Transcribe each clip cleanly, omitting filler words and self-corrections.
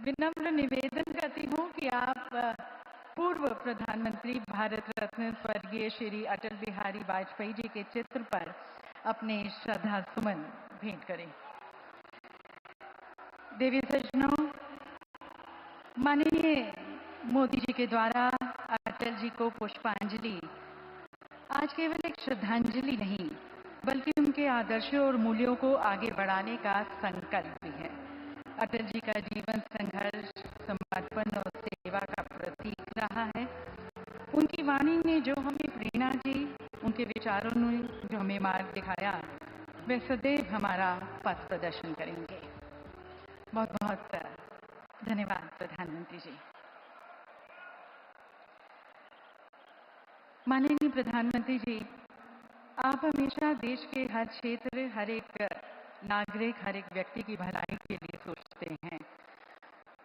विनम्र निवेदन करती हूँ कि आप पूर्व प्रधानमंत्री भारत रत्न स्वर्गीय श्री अटल बिहारी वाजपेयी जी के चित्र पर अपने श्रद्धा सुमन भेंट करें। देवी सज्जनों, माननीय मोदी जी के द्वारा अटल जी को पुष्पांजलि आज केवल एक श्रद्धांजलि नहीं, बल्कि उनके आदर्शों और मूल्यों को आगे बढ़ाने का संकल्प भी है। अटल जी का जीवन संघर्ष, समर्पण और सेवा का प्रतीक रहा है। उनकी वाणी ने जो हमें प्रेरणा दी, उनके विचारों ने जो हमें मार्ग दिखाया, वे सदैव हमारा पथ प्रदर्शन करेंगे। बहुत बहुत धन्यवाद प्रधानमंत्री जी। माननीय प्रधानमंत्री जी, आप हमेशा देश के हर क्षेत्र, हर एक नागरिक, हर एक व्यक्ति की भलाई के लिए सोचते हैं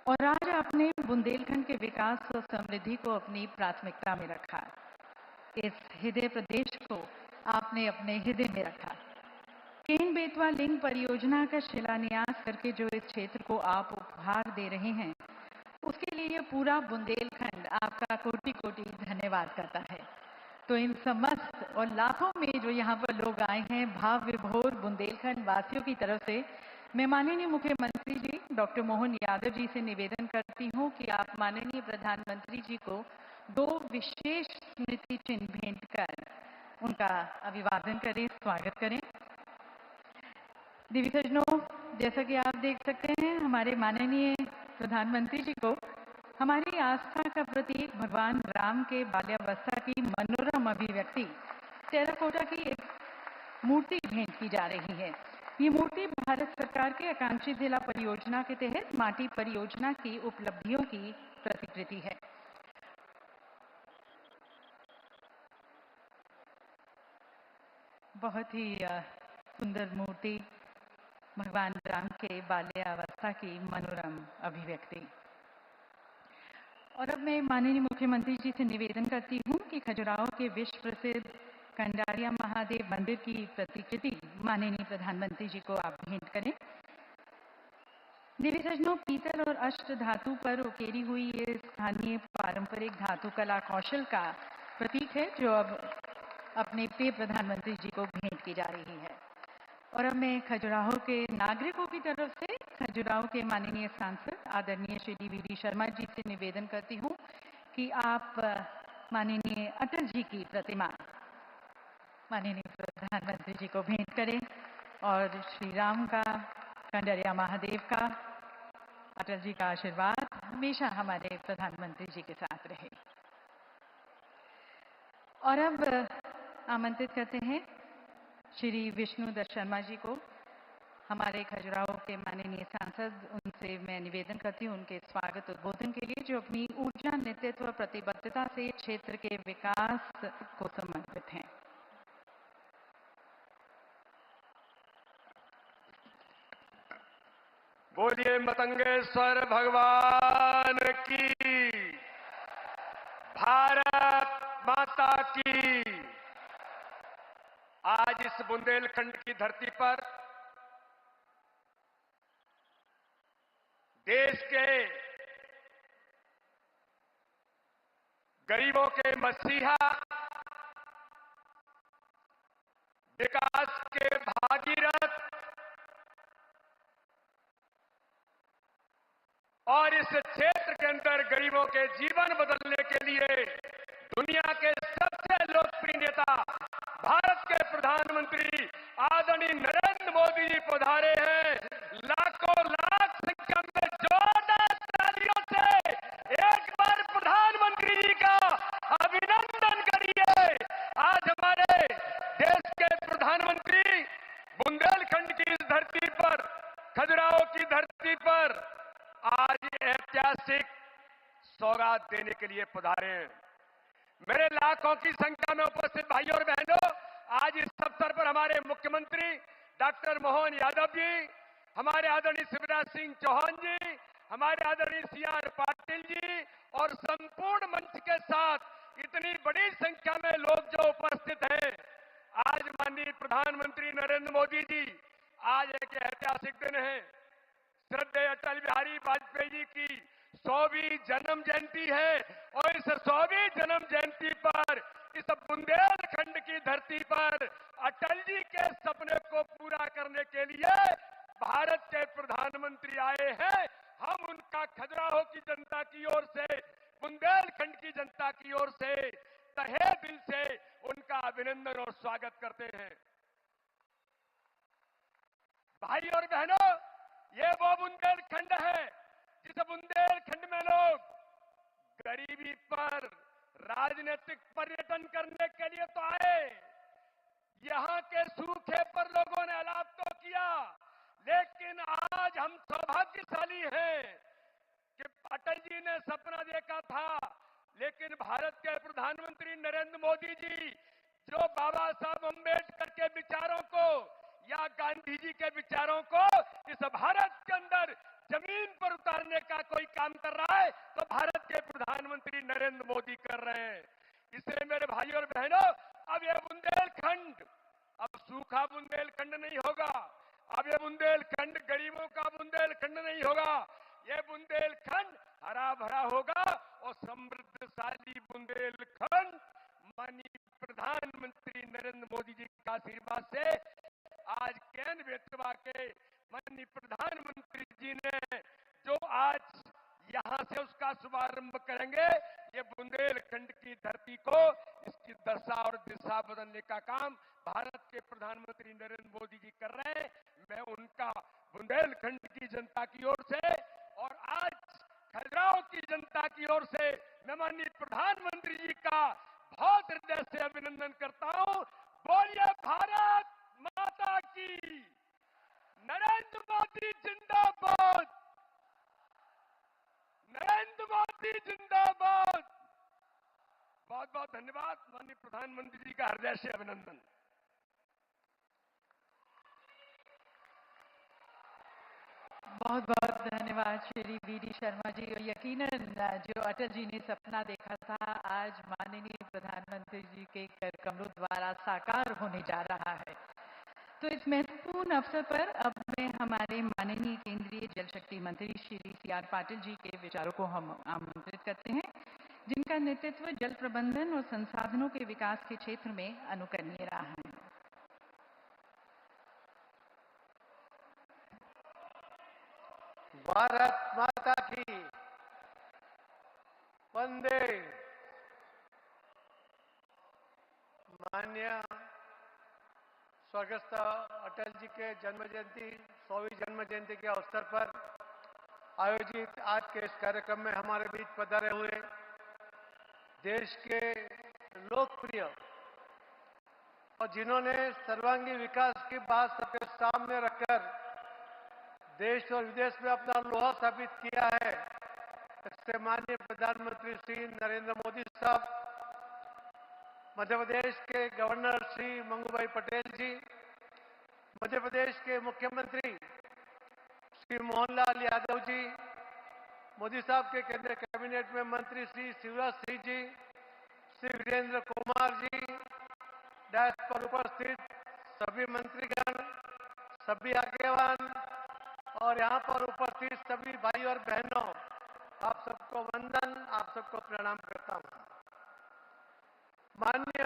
और आज आपने बुंदेलखंड के विकास और समृद्धि को अपनी प्राथमिकता में रखा। इस हृदय प्रदेश को आपने अपने हृदय में रखा। केन बेतवा लिंक परियोजना का शिलान्यास करके जो इस क्षेत्र को आप उपहार दे रहे हैं, उसके लिए पूरा बुंदेलखंड आपका कोटि कोटि धन्यवाद करता है। तो इन समस्त और लाखों में जो यहाँ पर लोग आए हैं, भाव विभोर बुंदेलखंड वासियों की तरफ से मैं माननीय मुख्यमंत्री जी डॉक्टर मोहन यादव जी से निवेदन करती हूँ कि आप माननीय प्रधानमंत्री जी को 2 विशेष स्मृति चिन्ह भेंट कर उनका अभिवादन करें, स्वागत करें। देवी सज्जनों, जैसा कि आप देख सकते हैं, हमारे माननीय प्रधानमंत्री जी को हमारी आस्था का प्रतीक भगवान राम के बाल्यावस्था की मनोरम अभिव्यक्ति टेराकोटा की एक मूर्ति भेंट की जा रही है। ये मूर्ति भारत सरकार के आकांक्षी जिला परियोजना के तहत माटी परियोजना की उपलब्धियों की प्रतिकृति है। बहुत ही सुंदर मूर्ति, भगवान राम के बाल्यावस्था की मनोरम अभिव्यक्ति। और अब मैं माननीय मुख्यमंत्री जी से निवेदन करती हूँ कि खजुराहो के विश्व प्रसिद्ध कंडारिया महादेव मंदिर की प्रतिकृति माननीय प्रधानमंत्री जी को आप भेंट करें। देवी सज्जनों, पीतल और अष्ट धातु पर उकेरी हुई ये स्थानीय पारंपरिक धातु कला कौशल का प्रतीक है, जो अब अपने प्रिय प्रधानमंत्री जी को भेंट की जा रही है। और अब मैं खजुराहो के नागरिकों की तरफ से खजुराहो के माननीय सांसद आदरणीय श्री वी डी शर्मा जी से निवेदन करती हूँ कि आप माननीय अटल जी की प्रतिमा माननीय प्रधानमंत्री जी को भेंट करें और श्री राम का, कंडरिया महादेव का, अटल जी का आशीर्वाद हमेशा हमारे प्रधानमंत्री जी के साथ रहे। और अब आमंत्रित करते हैं श्री विष्णुदत्त शर्मा जी को, हमारे खजुराहो के माननीय सांसद। उनसे मैं निवेदन करती हूँ उनके स्वागत उद्बोधन के लिए, जो अपनी ऊर्जा, नेतृत्व, प्रतिबद्धता से क्षेत्र के विकास को समर्पित हैं। बोलिए मतंगेश्वर भगवान की, भारत माता की। आज इस बुंदेलखंड की धरती पर देश के गरीबों के मसीहा, विकास के भागीरथ और इस क्षेत्र के अंदर गरीबों के जीवन बदलने के लिए दुनिया के सबसे लोकप्रिय नेता भारत के प्रधानमंत्री आदरणीय नरेंद्र मोदी जी पधारे हैं। लाखों लाख संख्या में जोरदार तालियों से एक बार प्रधानमंत्री जी का अभिनंदन करिए। आज हमारे देश के प्रधानमंत्री बुंदेलखंड की इस धरती पर, खजुराहो की धरती पर आज ऐतिहासिक सौगात देने के लिए पधारे हैं। मेरे लाखों की संख्या में उपस्थित भाइयों और बहनों, आज इस अवसर पर हमारे मुख्यमंत्री डॉक्टर मोहन यादव जी, हमारे आदरणीय शिवराज सिंह चौहान जी, हमारे आदरणीय सी.आर. पाटिल जी और संपूर्ण मंच के साथ इतनी बड़ी संख्या में लोग जो उपस्थित हैं, आज माननीय प्रधानमंत्री नरेंद्र मोदी जी, आज एक ऐतिहासिक दिन है। श्रद्धेय अटल बिहारी वाजपेयी जी की 100वीं जन्म जयंती है और इस 100वीं जन्म जयंती पर इस बुंदेलखंड की धरती पर अटल जी के सपने को पूरा करने के लिए भारत के प्रधानमंत्री आए हैं। हम उनका खजुराहो की जनता की ओर से, बुंदेलखंड की जनता की ओर से तहे दिल से उनका अभिनंदन और स्वागत करते हैं। भाई और बहनों, ये वो बुंदेलखंड है जिस बुंदेलखंड में लोग गरीबी पर राजनीतिक पर्यटन करने के लिए तो आए, यहां के सूखे पर लोगों ने अलाप तो किया, लेकिन आज हम सौभाग्यशाली हैं कि अटल जी ने सपना देखा था, लेकिन भारत के प्रधानमंत्री नरेंद्र मोदी जी जो बाबा साहब अम्बेडकर के विचारों को या गांधी जी के विचारों को इस भारत के अंदर जमीन पर उतारने का कोई काम कर रहा है तो भारत के प्रधानमंत्री नरेंद्र मोदी कर रहे हैं। इसलिए मेरे भाई और बहनों, अब ये बुंदेलखंड अब सूखा बुंदेलखंड नहीं होगा, अब ये बुंदेलखंड गरीबों का बुंदेलखंड नहीं होगा, ये बुंदेलखंड हरा भरा होगा और समृद्धशाली बुंदेलखंड माननीय प्रधानमंत्री नरेंद्र मोदी जी के आशीर्वाद से आज केन बेतवा के माननीय प्रधानमंत्री जी ने जो आज यहां से उसका शुभारंभ करेंगे, ये बुंदेलखंड की धरती को इसकी दशा और दिशा बदलने का काम भारत के प्रधानमंत्री नरेंद्र मोदी जी कर रहे हैं। मैं उनका बुंदेलखंड की जनता की ओर से और आज खजुराहो की जनता की ओर से मैं माननीय प्रधानमंत्री जी का बहुत हृदय से अभिनंदन करता हूं। बोलिए भारत माता की, नरेंद्र मोदी जिंदाबाद, नरेंद्र मोदी जिंदाबाद। बहुत बहुत धन्यवाद। माननीय प्रधानमंत्री जी का हृदय से अभिनंदन। बहुत बहुत धन्यवाद श्री वी.डी. शर्मा जी। और यकीनन जो अटल जी ने सपना देखा था आज माननीय प्रधानमंत्री जी के कर कमलों द्वारा साकार होने जा रहा है। तो इस महत्वपूर्ण अवसर पर अब मैं हमारे माननीय केंद्रीय जल शक्ति मंत्री श्री सी.आर. पाटिल जी के विचारों को हम आमंत्रित करते हैं, जिनका नेतृत्व जल प्रबंधन और संसाधनों के विकास के क्षेत्र में अनुकरणीय रहा है। भारत माता की, वंदे। माननीय स्वर्गस्थ अटल जी के जन्म जयंती 100वीं जन्म जयंती के अवसर पर आयोजित आज के इस कार्यक्रम में हमारे बीच पधारे हुए देश के लोकप्रिय और जिन्होंने सर्वांगीण विकास की बात सबके सामने रखकर देश और विदेश में अपना लोहा साबित किया है, इससे माननीय प्रधानमंत्री श्री नरेंद्र मोदी साहब, मध्य प्रदेश के गवर्नर श्री मंगूभाई पटेल जी, मध्य प्रदेश के मुख्यमंत्री श्री मोहनलाल यादव जी, मोदी साहब के केंद्रीय कैबिनेट में मंत्री श्री शिवराज सिंह जी, श्री वीरेंद्र कुमार जी, डायस पर उपस्थित सभी मंत्रीगण, सभी आगेवान और यहाँ पर उपस्थित सभी भाई और बहनों, आप सबको वंदन, आप सबको प्रणाम करता हूँ। माननीय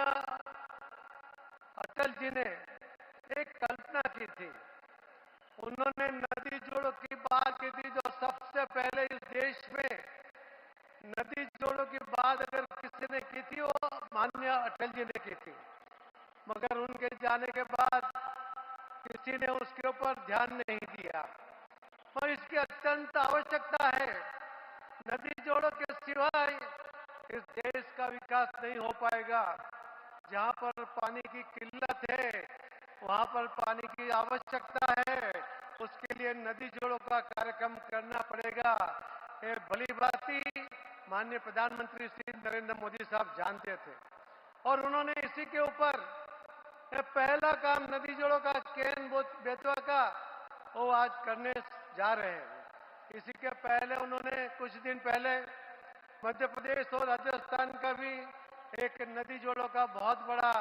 अटल जी ने एक कल्पना की थी, उन्होंने नदी जोड़ों की बात की थी, जो सबसे पहले इस देश में नदी जोड़ों की बात अगर किसी ने की थी वो माननीय अटल जी ने की थी, मगर उनके जाने के बाद किसी ने उसके ऊपर ध्यान नहीं दिया और इसकी अत्यंत आवश्यकता है। नदी जोड़ों के सिवाय इस देश का विकास नहीं हो पाएगा। जहां पर पानी की किल्लत है वहां पर पानी की आवश्यकता है, उसके लिए नदी जोड़ों का कार्यक्रम करना पड़ेगा। ये भली भांति माननीय प्रधानमंत्री श्री नरेंद्र मोदी साहब जानते थे और उन्होंने इसी के ऊपर पहला काम नदी जोड़ों का केन बेतवा का वो आज करने जा रहे हैं। इसी के पहले उन्होंने कुछ दिन पहले मध्य प्रदेश और राजस्थान का भी एक नदी जोड़ों का बहुत बड़ा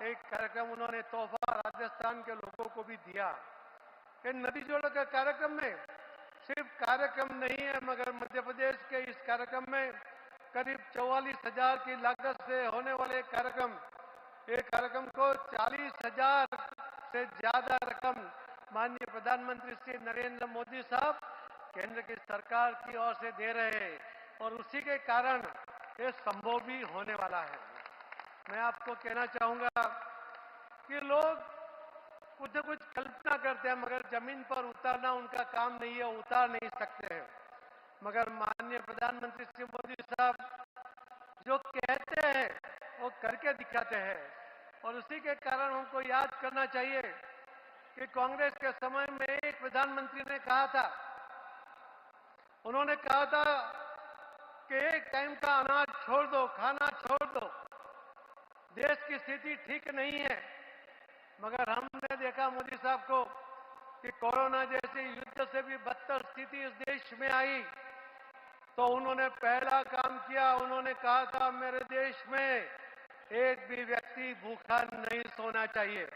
एक कार्यक्रम उन्होंने तोहफा राजस्थान के लोगों को भी दिया। इन नदी जोड़ों के कार्यक्रम में सिर्फ कार्यक्रम नहीं है, मगर मध्य प्रदेश के इस कार्यक्रम में करीब 44,000 की लागत से होने वाले कार्यक्रम, एक कार्यक्रम को 40,000 से ज्यादा रकम माननीय प्रधानमंत्री श्री नरेंद्र मोदी साहब केंद्र की सरकार की ओर से दे रहे हैं और उसी के कारण ये संभव भी होने वाला है। मैं आपको कहना चाहूंगा कि लोग कुछ न कुछ कल्पना करते हैं, मगर जमीन पर उतारना उनका काम नहीं है, उतार नहीं सकते हैं। मगर माननीय प्रधानमंत्री श्री मोदी साहब जो कहते हैं वो करके दिखाते हैं और उसी के कारण हमको याद करना चाहिए कि कांग्रेस के समय में एक प्रधानमंत्री ने कहा था, उन्होंने कहा था कि एक टाइम का अनाज छोड़ दो, खाना छोड़ दो, देश की स्थिति ठीक नहीं है। मगर हमने देखा मोदी साहब को कि कोरोना जैसे युद्ध से भी बदतर स्थिति इस देश में आई तो उन्होंने पहला काम किया, उन्होंने कहा था मेरे देश में एक भी व्यक्ति भूखा नहीं सोना चाहिए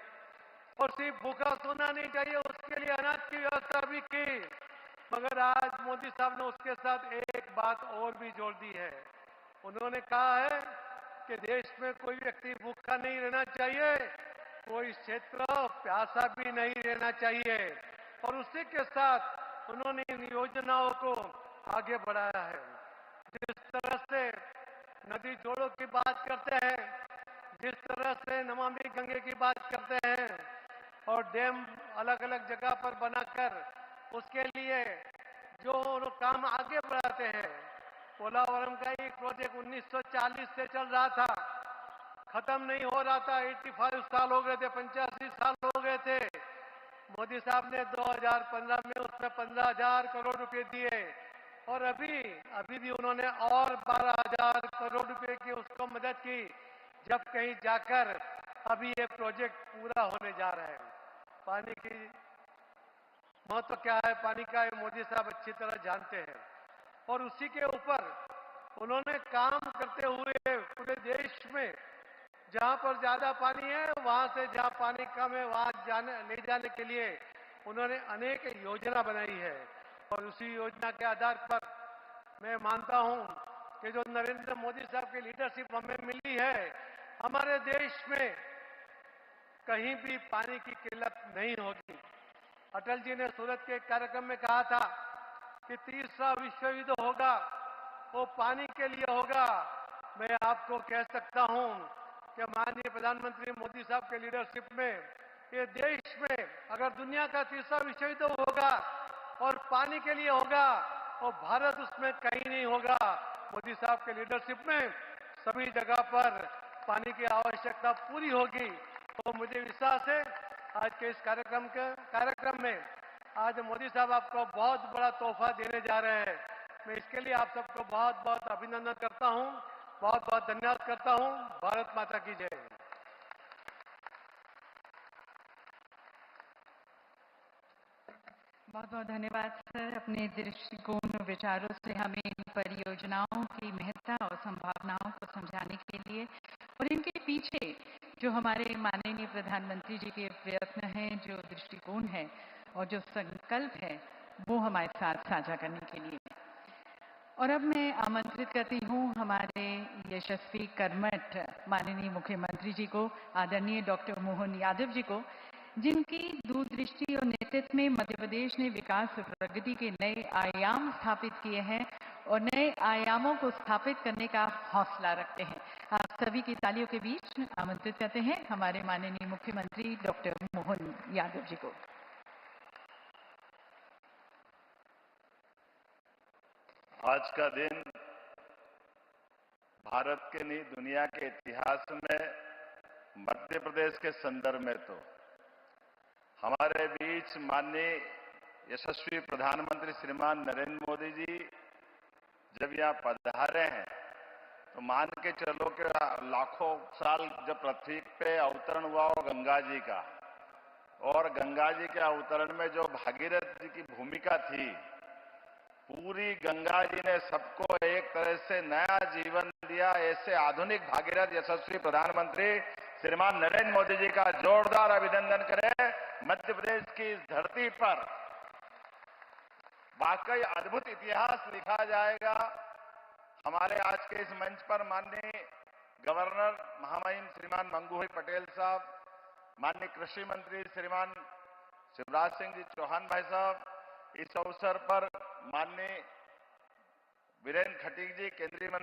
और सिर्फ भूखा सोना नहीं चाहिए, उसके लिए अनाज की व्यवस्था भी की। मगर आज मोदी साहब ने उसके साथ एक बात और भी जोड़ दी है, उन्होंने कहा है कि देश में कोई व्यक्ति भूखा नहीं रहना चाहिए, कोई क्षेत्र प्यासा भी नहीं रहना चाहिए और उसी के साथ उन्होंने इन योजनाओं को आगे बढ़ाया है। जिस तरह से नदी जोड़ों की बात करते हैं, जिस तरह से नमामि गंगे की बात करते हैं और डैम अलग अलग जगह पर बनाकर उसके लिए जो काम आगे बढ़ाते हैं। पोलावरम का एक प्रोजेक्ट 1940 से चल रहा था, खत्म नहीं हो रहा था, 85 साल हो गए थे, 85 साल हो गए थे। मोदी साहब ने 2015 में उसमें 15,000 करोड़ रुपए दिए और अभी भी उन्होंने और 12,000 करोड़ रुपए की उसको मदद की, जब कहीं जाकर अभी ये प्रोजेक्ट पूरा होने जा रहा है। पानी की महत्व क्या है, पानी का, ये मोदी साहब अच्छी तरह जानते हैं और उसी के ऊपर उन्होंने काम करते हुए पूरे देश में जहां पर ज्यादा पानी है वहां से जहां पानी कम है वहां ले जाने के लिए उन्होंने अनेक योजना बनाई है और उसी योजना के आधार पर मैं मानता हूं कि जो नरेंद्र मोदी साहब की लीडरशिप हमें मिली है, हमारे देश में कहीं भी पानी की किल्लत नहीं होगी। अटल जी ने सूरत के कार्यक्रम में कहा था कि तीसरा विश्व युद्ध होगा वो पानी के लिए होगा। मैं आपको कह सकता हूं कि माननीय प्रधानमंत्री मोदी साहब के लीडरशिप में ये देश में अगर दुनिया का तीसरा विश्व युद्ध होगा और पानी के लिए होगा और भारत उसमें कहीं नहीं होगा। मोदी साहब के लीडरशिप में सभी जगह पर पानी की आवश्यकता पूरी होगी। तो मुझे विश्वास है आज के इस कार्यक्रम में आज मोदी साहब आपको बहुत बड़ा तोहफा देने जा रहे हैं। मैं इसके लिए आप सबको बहुत बहुत अभिनंदन करता हूं, बहुत बहुत धन्यवाद करता हूं। भारत माता की जय। बहुत बहुत धन्यवाद सर, अपने दृष्टिकोण और विचारों से हमें इन परियोजनाओं की महत्ता और संभावनाओं को समझाने के लिए और इनके पीछे जो हमारे माननीय प्रधानमंत्री जी के प्रयत्न हैं, जो दृष्टिकोण है और जो संकल्प है, वो हमारे साथ साझा करने के लिए। और अब मैं आमंत्रित करती हूँ हमारे यशस्वी कर्मठ माननीय मुख्यमंत्री जी को, आदरणीय डॉक्टर मोहन यादव जी को, जिनकी दूरदृष्टि और नेतृत्व में मध्य प्रदेश ने विकास और प्रगति के नए आयाम स्थापित किए हैं और नए आयामों को स्थापित करने का हौसला रखते हैं। आप सभी की तालियों के बीच आमंत्रित करते हैं हमारे माननीय मुख्यमंत्री डॉक्टर मोहन यादव जी को। आज का दिन भारत के नहीं दुनिया के इतिहास में मध्य प्रदेश के संदर्भ में तो हमारे बीच माननीय यशस्वी प्रधानमंत्री श्रीमान नरेंद्र मोदी जी जब यहाँ पधारे हैं तो मान के चलो कि लाखों साल जब पृथ्वी पे अवतरण हुआ हो गंगा जी का, और गंगा जी के अवतरण में जो भागीरथ जी की भूमिका थी, पूरी गंगा जी ने सबको एक तरह से नया जीवन दिया। ऐसे आधुनिक भागीरथ यशस्वी प्रधानमंत्री श्रीमान नरेंद्र मोदी जी का जोरदार अभिनंदन करें। मध्य प्रदेश की इस धरती पर वाकई अद्भुत इतिहास लिखा जाएगा। हमारे आज के इस मंच पर माननीय गवर्नर महामहिम श्रीमान मंगू भाई पटेल साहब, माननीय कृषि मंत्री श्रीमान शिवराज सिंह जी चौहान भाई साहब, इस अवसर पर माननीय वीरेंद्र खटीक जी केंद्रीय मंत्री